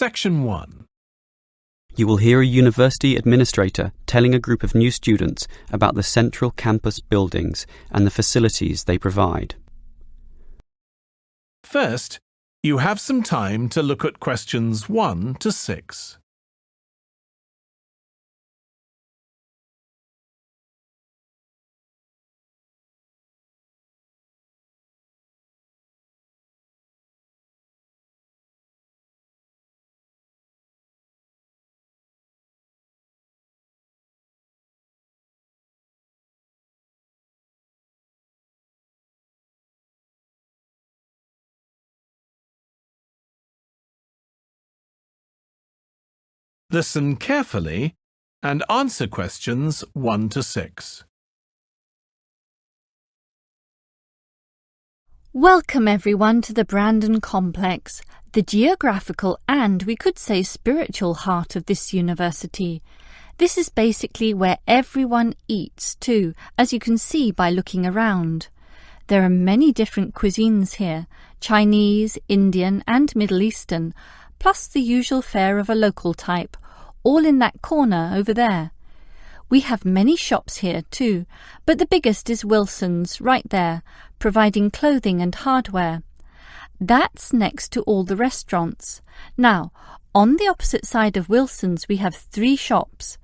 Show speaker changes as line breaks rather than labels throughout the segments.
Section 1.
You will hear a university administrator telling a group of new students about the central campus buildings and the facilities they provide.
First, you have some time to look at questions 1 to 6. Listen carefully and answer questions 1 to 6.
Welcome everyone to the Brandon Complex, the geographical and, we could say, spiritual heart of this university. This is basically where everyone eats too, as you can see by looking around. There are many different cuisines here, Chinese, Indian and Middle Eastern, plus the usual fare of a local type, all in that corner over there. We have many shops here too, but the biggest is Wilson's, right there, providing clothing and hardware. That's next to all the restaurants. Now, on the opposite side of Wilson's we have 3 shops.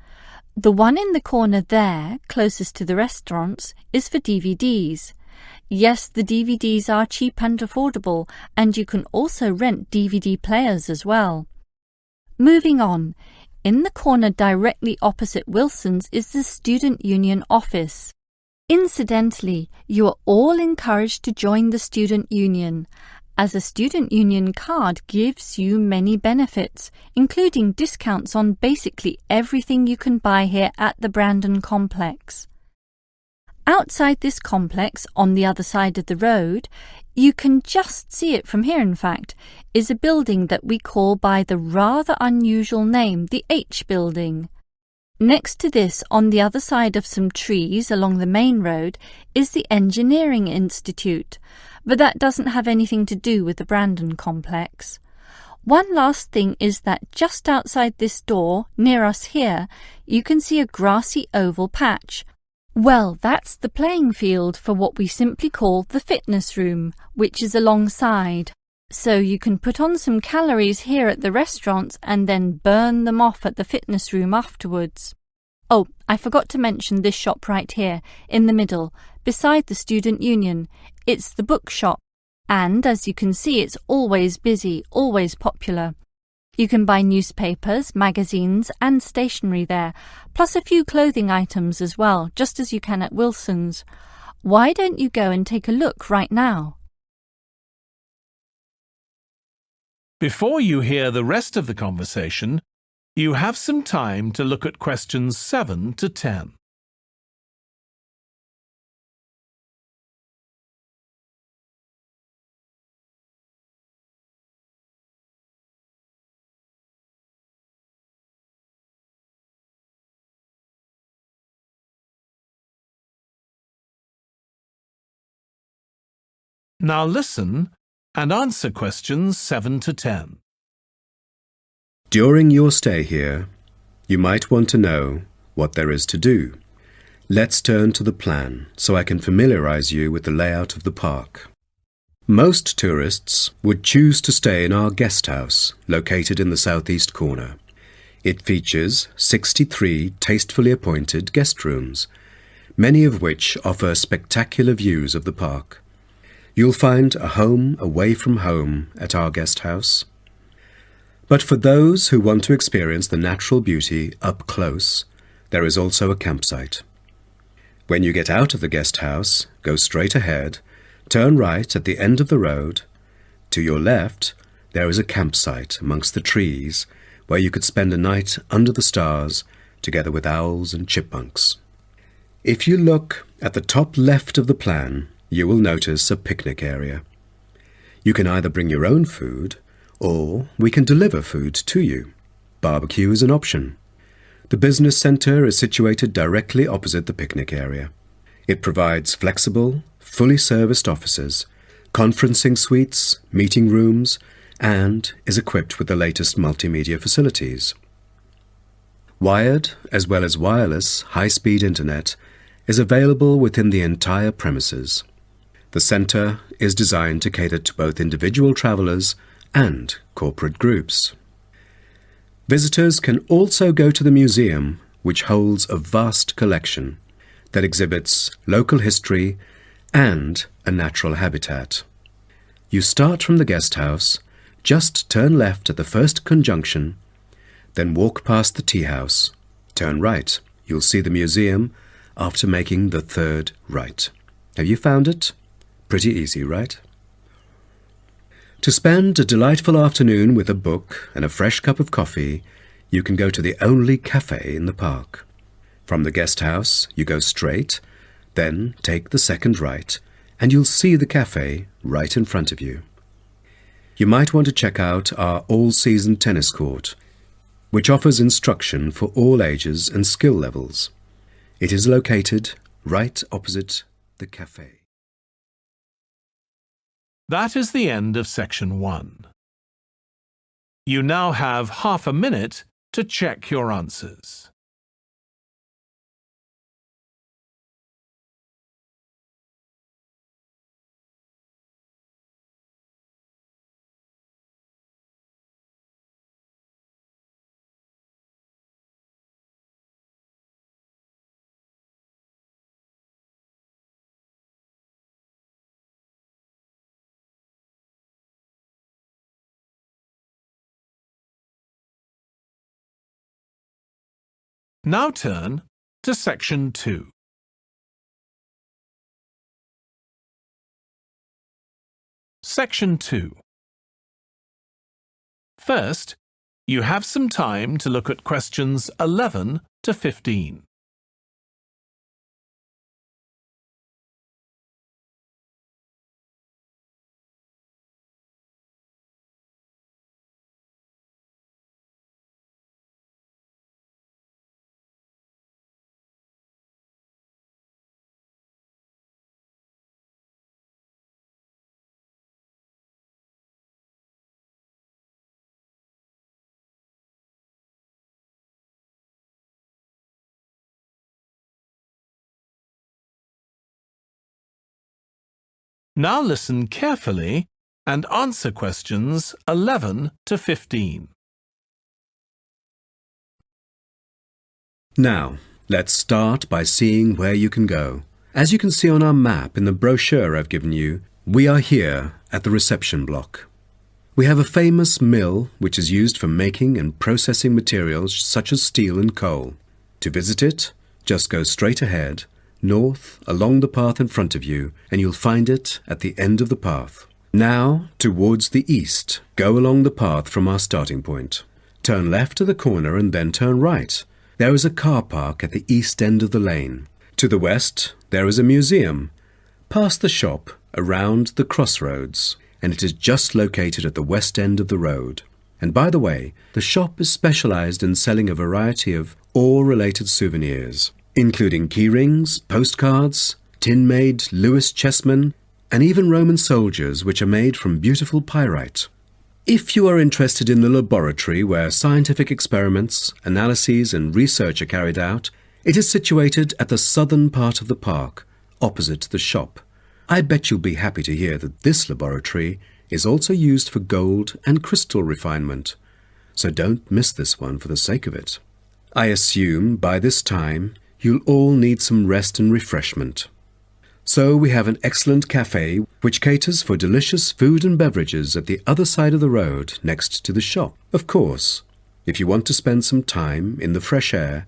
The one in the corner there, closest to the restaurants, is for DVDs. Yes, the DVDs are cheap and affordable, and you can also rent DVD players as well. Moving on, in the corner directly opposite Wilson's is the Student Union office. Incidentally, you are all encouraged to join the Student Union, as a Student Union card gives you many benefits, including discounts on basically everything you can buy here at the Brandon Complex. Outside this complex, on the other side of the road, you can just see it from here in fact, is a building that we call by the rather unusual name, the H Building. Next to this, on the other side of some trees along the main road, is the Engineering Institute, but that doesn't have anything to do with the Brandon Complex. One last thing is that just outside this door, near us here, you can see a grassy oval patch. Well, that's the playing field for what we simply call the fitness room, which is alongside. So you can put on some calories here at the restaurants and then burn them off at the fitness room afterwards. Oh, I forgot to mention this shop right here, in the middle, beside the Student Union. It's the bookshop. And as you can see, it's always busy, always popular. You can buy newspapers, magazines and stationery there, plus a few clothing items as well, just as you can at Wilson's. Why don't you go and take a look right now?
Before you hear the rest of the conversation, you have some time to look at questions 7 to 10. Now listen and answer questions 7 to 10.
During your stay here, you might want to know what there is to do. Let's turn to the plan so I can familiarize you with the layout of the park. Most tourists would choose to stay in our guest house, located in the southeast corner. It features 63 tastefully appointed guest rooms, many of which offer spectacular views of the park. You'll find a home away from home at our guest house. But for those who want to experience the natural beauty up close, there is also a campsite. When you get out of the guest house, go straight ahead, turn right at the end of the road. To your left, there is a campsite amongst the trees where you could spend a night under the stars together with owls and chipmunks. If you look at the top left of the plan, you will notice a picnic area. You can either bring your own food, or we can deliver food to you. Barbecue is an option. The business centre is situated directly opposite the picnic area. It provides flexible, fully serviced offices, conferencing suites, meeting rooms, and is equipped with the latest multimedia facilities. Wired, as well as wireless, high-speed internet is available within the entire premises. The centre is designed to cater to both individual travellers and corporate groups. Visitors can also go to the museum, which holds a vast collection that exhibits local history and a natural habitat. You start from the guest house, just turn left at the first conjunction, then walk past the tea house, turn right. You'll see the museum after making the third right. Have you found it? Pretty easy, right? To spend a delightful afternoon with a book and a fresh cup of coffee, you can go to the only cafe in the park. From the guest house, you go straight, then take the second right, and you'll see the cafe right in front of you. You might want to check out our all-season tennis court, which offers instruction for all ages and skill levels. It is located right opposite the cafe.
That is the end of section 1. You now have half a minute to check your answers. Now turn to section 2. Section 2. First, you have some time to look at questions 11 to 15. Now listen carefully and answer questions 11 to 15.
Now, let's start by seeing where you can go. As you can see on our map in the brochure I've given you, we are here at the reception block. We have a famous mill which is used for making and processing materials such as steel and coal. To visit it, just go straight ahead, north along the path in front of you, and you'll find it at the end of the path. Now, towards the east, go along the path from our starting point. Turn left to the corner and then turn right. There is a car park at the east end of the lane. To the west, there is a museum. Past the shop, around the crossroads, and it is just located at the west end of the road. And by the way, the shop is specialized in selling a variety of ore-related souvenirs, including keyrings, postcards, tin-made Lewis chessmen, and even Roman soldiers which are made from beautiful pyrite. If you are interested in the laboratory where scientific experiments, analyses and research are carried out, it is situated at the southern part of the park, opposite the shop. I bet you'll be happy to hear that this laboratory is also used for gold and crystal refinement, so don't miss this one for the sake of it. I assume by this time you'll all need some rest and refreshment. So we have an excellent cafe which caters for delicious food and beverages at the other side of the road next to the shop. Of course, if you want to spend some time in the fresh air,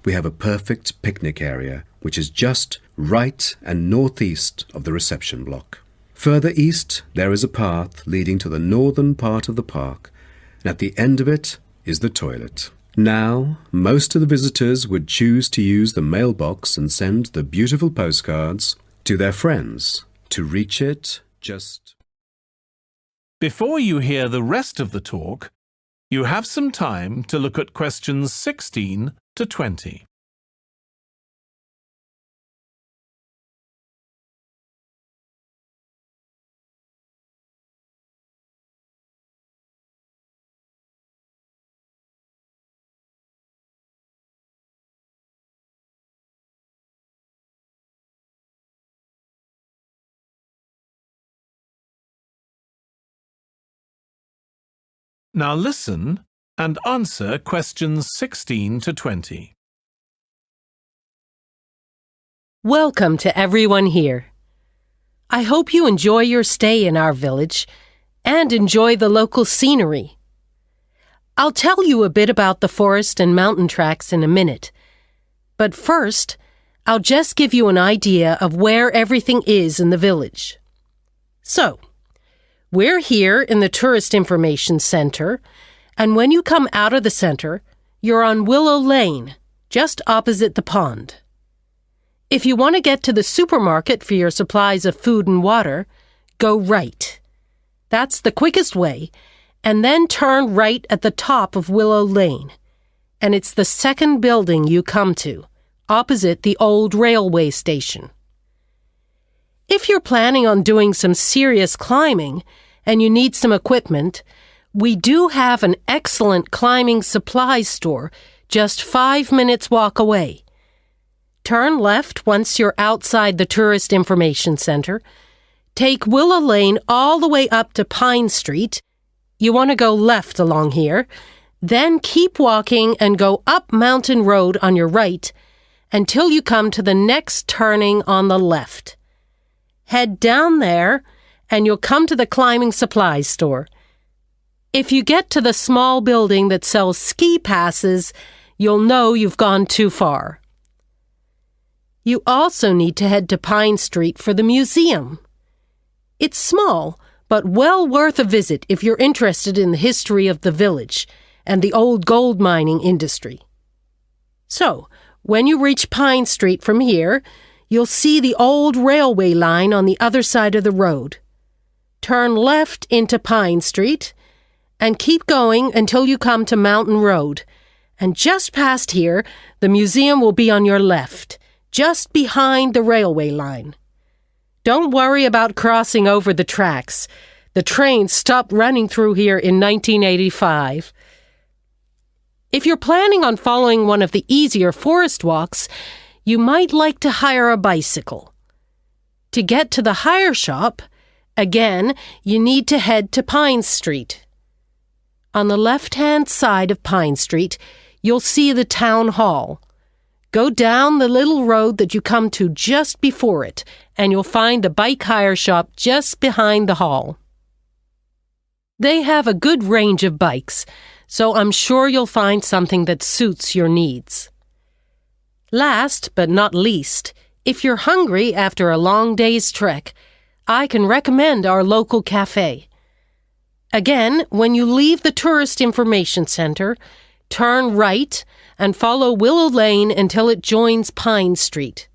we have a perfect picnic area which is just right and northeast of the reception block. Further east, there is a path leading to the northern part of the park, and at the end of it is the toilet. Now, most of the visitors would choose to use the mailbox and send the beautiful postcards to their friends. To reach it, just...
Before you hear the rest of the talk, you have some time to look at questions 16 to 20. Now listen and answer questions 16 to 20.
Welcome to everyone here. I hope you enjoy your stay in our village and enjoy the local scenery. I'll tell you a bit about the forest and mountain tracks in a minute, but first, I'll just give you an idea of where everything is in the village. So, we're here in the Tourist Information Center, and when you come out of the center, you're on Willow Lane, just opposite the pond. If you want to get to the supermarket for your supplies of food and water, go right. That's the quickest way, and then turn right at the top of Willow Lane, and it's the second building you come to, opposite the old railway station. If you're planning on doing some serious climbing and you need some equipment, we do have an excellent climbing supplies store just 5 minutes walk away. Turn left once you're outside the Tourist Information Center. Take Willow Lane all the way up to Pine Street. You want to go left along here. Then keep walking and go up Mountain Road on your right until you come to the next turning on the left. Head down there and you'll come to the climbing supplies store. If you get to the small building that sells ski passes, you'll know you've gone too far. You also need to head to Pine Street for the museum. It's small, but well worth a visit if you're interested in the history of the village and the old gold mining industry. So, when you reach Pine Street from here, you'll see the old railway line on the other side of the road. Turn left into Pine Street and keep going until you come to Mountain Road. And just past here, the museum will be on your left, just behind the railway line. Don't worry about crossing over the tracks. The train stopped running through here in 1985. If you're planning on following one of the easier forest walks, you might like to hire a bicycle. To get to the hire shop, again, you need to head to Pine Street. On the left-hand side of Pine Street, you'll see the town hall. Go down the little road that you come to just before it, and you'll find the bike hire shop just behind the hall. They have a good range of bikes, so I'm sure you'll find something that suits your needs. Last but not least, if you're hungry after a long day's trek, I can recommend our local cafe. Again, when you leave the Tourist Information Center, turn right and follow Willow Lane until it joins Pine Street.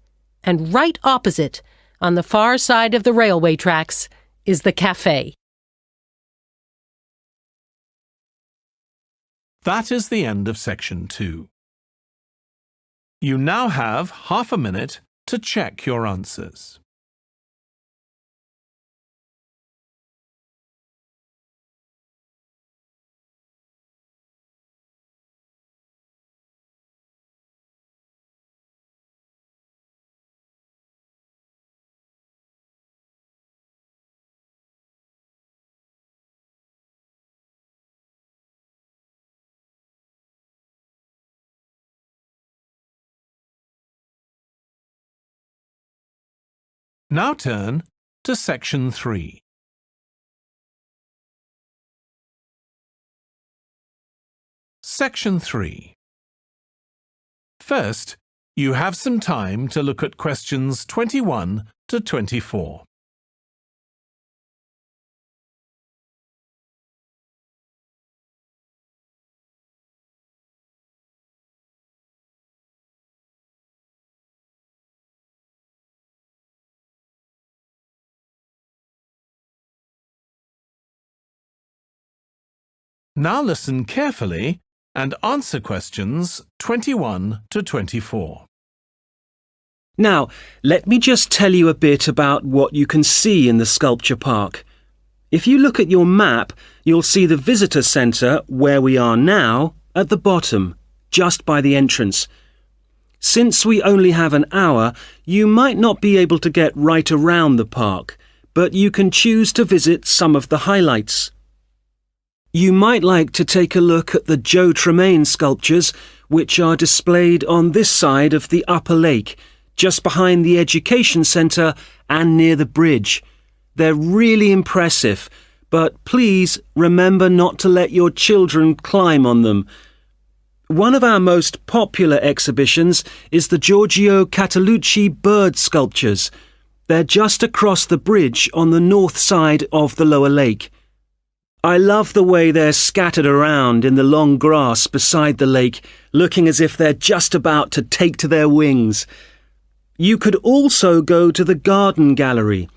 And right opposite, on the far side of the railway tracks, is the cafe.
That is the end of section 2. You now have half a minute to check your answers. Now turn to section 3. Section 3. First, you have some time to look at questions 21 to 24. Now listen carefully and answer questions 21 to 24.
Now, let me just tell you a bit about what you can see in the sculpture park. If you look at your map, you'll see the visitor centre, where we are now, at the bottom, just by the entrance. Since we only have an hour, you might not be able to get right around the park, but you can choose to visit some of the highlights. You might like to take a look at the Joe Tremaine sculptures, which are displayed on this side of the upper lake, just behind the Education Centre and near the bridge. They're really impressive, but please remember not to let your children climb on them. One of our most popular exhibitions is the Giorgio Catalucci bird sculptures. They're just across the bridge on the north side of the lower lake. I love the way they're scattered around in the long grass beside the lake, looking as if they're just about to take to their wings. You could also go to the garden gallery.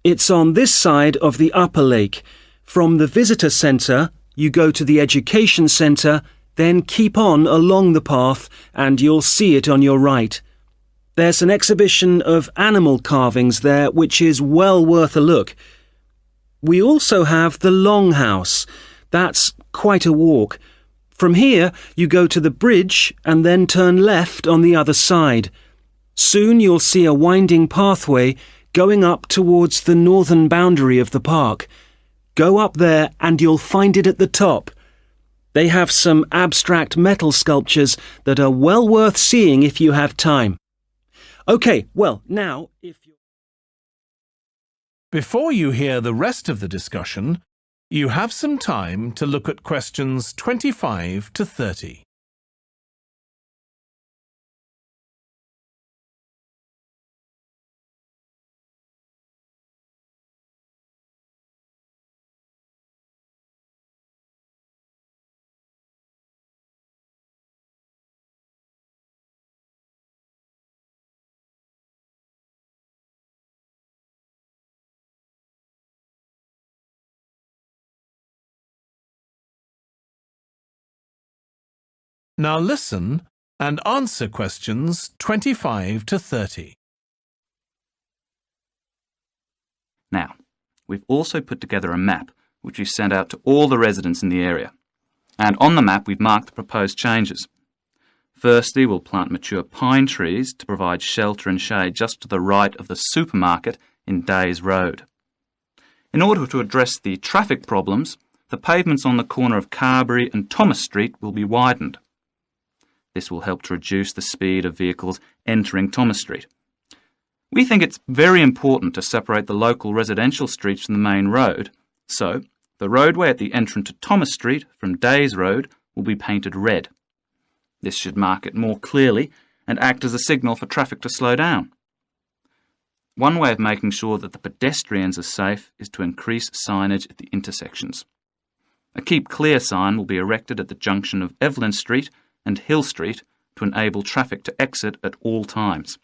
It's on this side of the upper lake. From the visitor centre, you go to the education centre, then keep on along the path and you'll see it on your right. There's an exhibition of animal carvings there which is well worth a look. We also have the Longhouse. That's quite a walk. From here, you go to the bridge and then turn left on the other side. Soon you'll see a winding pathway going up towards the northern boundary of the park. Go up there and you'll find it at the top. They have some abstract metal sculptures that are well worth seeing if you have time. OK, well, now, if you...
Before you hear the rest of the discussion, you have some time to look at questions 25 to 30. Now listen and answer questions 25 to 30.
Now, we've also put together a map which we've sent out to all the residents in the area. And on the map we've marked the proposed changes. Firstly, we'll plant mature pine trees to provide shelter and shade just to the right of the supermarket in Days Road. In order to address the traffic problems, the pavements on the corner of Carberry and Thomas Street will be widened. This will help to reduce the speed of vehicles entering Thomas Street. We think it's very important to separate the local residential streets from the main road, so the roadway at the entrance to Thomas Street from Days Road will be painted red. This should mark it more clearly and act as a signal for traffic to slow down. One way of making sure that the pedestrians are safe is to increase signage at the intersections. A Keep Clear sign will be erected at the junction of Evelyn Street and Hill Street to enable traffic to exit at all times.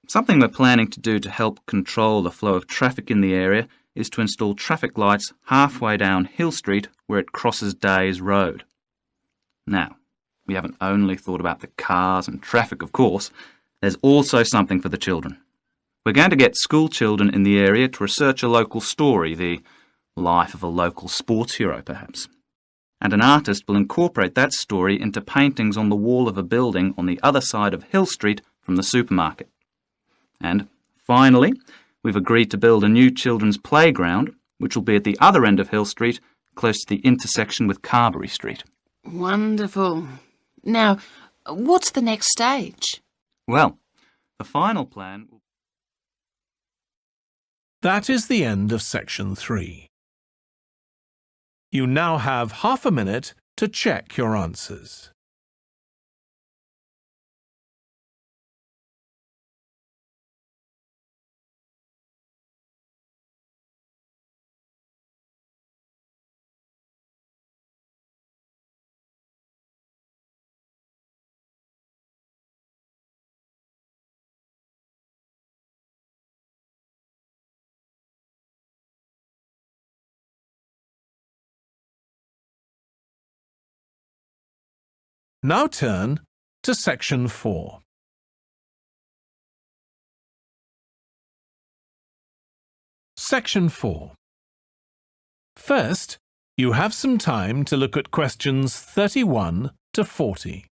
Something we're planning to do to help control the flow of traffic in the area is to install traffic lights halfway down Hill Street where it crosses Days Road. Now, we haven't only thought about the cars and traffic, of course. There's also something for the children. We're going to get school children in the area to research a local story, the life of a local sports hero, perhaps. And an artist will incorporate that story into paintings on the wall of a building on the other side of Hill Street from the supermarket. And finally, we've agreed to build a new children's playground, which will be at the other end of Hill Street, close to the intersection with Carberry Street.
Wonderful. Now, what's the next stage?
Well, the final plan will...
That is the end of section 3. You now have half a minute to check your answers. Now turn to section 4. Section 4. First, you have some time to look at questions 31 to 40.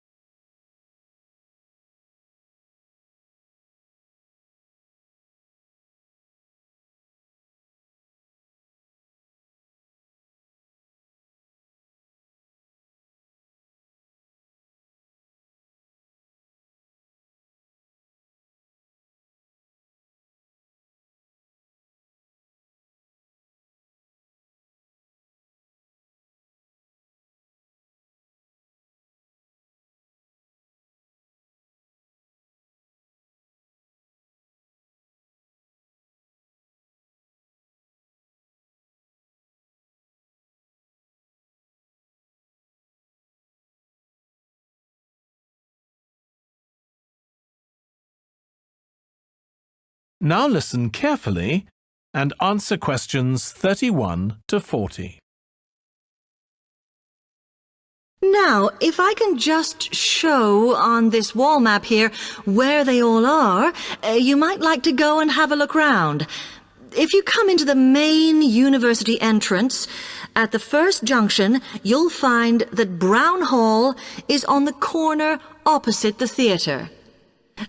Now listen carefully and answer questions 31 to 40.
Now, if I can just show on this wall map here where they all are, you might like to go and have a look round. If you come into the main university entrance, at the first junction, you'll find that Brown Hall is on the corner opposite the theatre.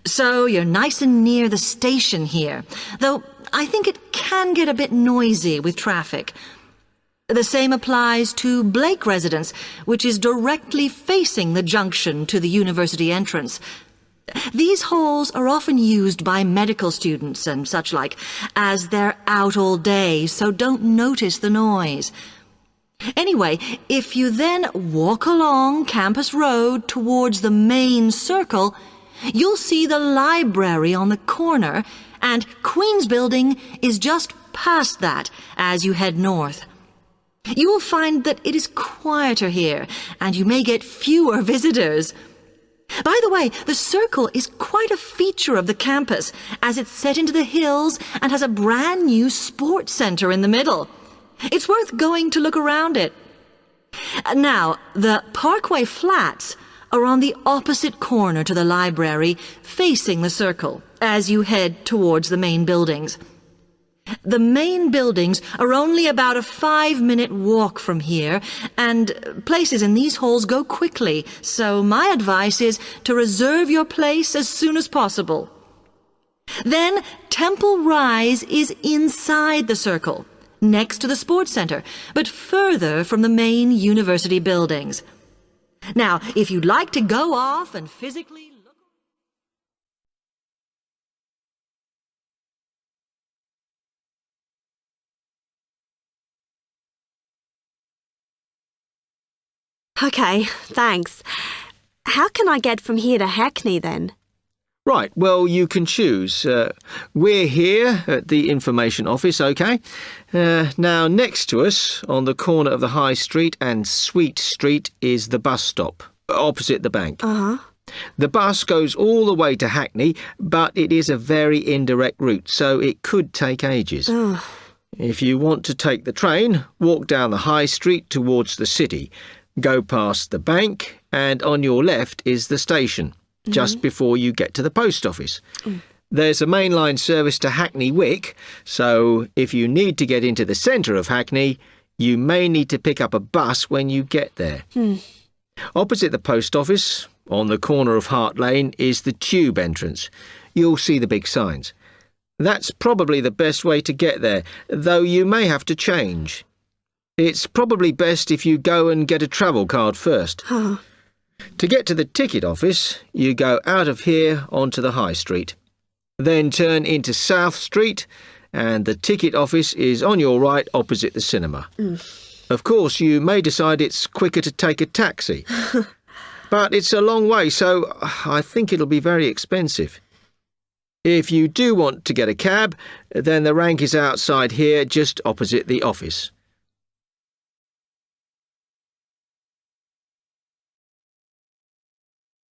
So you're nice and near the station here, though I think it can get a bit noisy with traffic. The same applies to Blake Residence, which is directly facing the junction to the university entrance. These halls are often used by medical students and such like, as they're out all day, so don't notice the noise. Anyway, if you then walk along Campus Road towards the main circle, you'll see the library on the corner, and Queen's Building is just past that as you head north. You will find that it is quieter here, and you may get fewer visitors. By the way, the circle is quite a feature of the campus, as it's set into the hills and has a brand new sports center in the middle. It's worth going to look around it. Now, the Parkway Flats are on the opposite corner to the library, facing the circle, as you head towards the main buildings. The main buildings are only about a 5-minute walk from here, and places in these halls go quickly, so my advice is to reserve your place as soon as possible. Then Temple Rise is inside the circle, next to the sports center, but further from the main university buildings. Now, if you'd like to go off and physically look...
Okay, thanks. How can I get from here to Hackney then?
Right, well, you can choose. We're here at the information office, OK? Now, next to us, on the corner of the High Street and Sweet Street, is the bus stop, opposite the bank.
Uh-huh.
The bus goes all the way to Hackney, but it is a very indirect route, so it could take ages.
Ugh.
If you want to take the train, walk down the High Street towards the city. Go past the bank, and on your left is the station, just before you get to the post office. There's a mainline service to Hackney Wick, so if you need to get into the centre of Hackney, you may need to pick up a bus when you get there. Opposite the post office, on the corner of Hart Lane, is the tube entrance. You'll see the big signs. That's probably the best way to get there, though you may have to change. It's probably best if you go and get a travel card first.
Oh.
To get to the ticket office, you go out of here onto the High Street. Then turn into South Street, and the ticket office is on your right opposite the cinema. Of course, you may decide it's quicker to take a taxi. But it's a long way, so I think it'll be very expensive. If you do want to get a cab, then the rank is outside here, just opposite the office.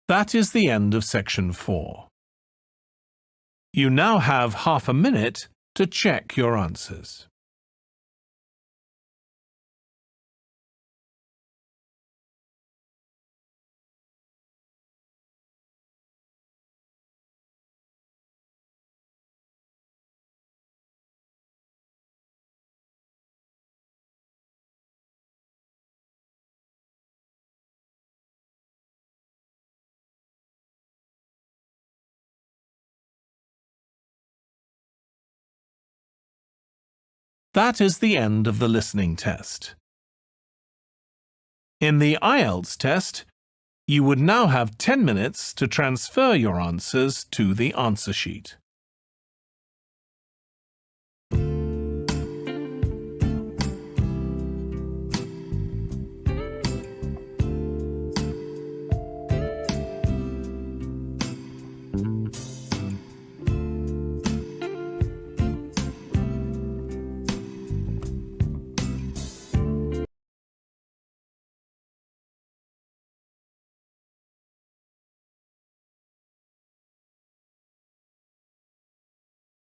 That is the end of section 4. You now have half a minute to check your answers. That is the end of the listening test. In the IELTS test, you would now have 10 minutes to transfer your answers to the answer sheet.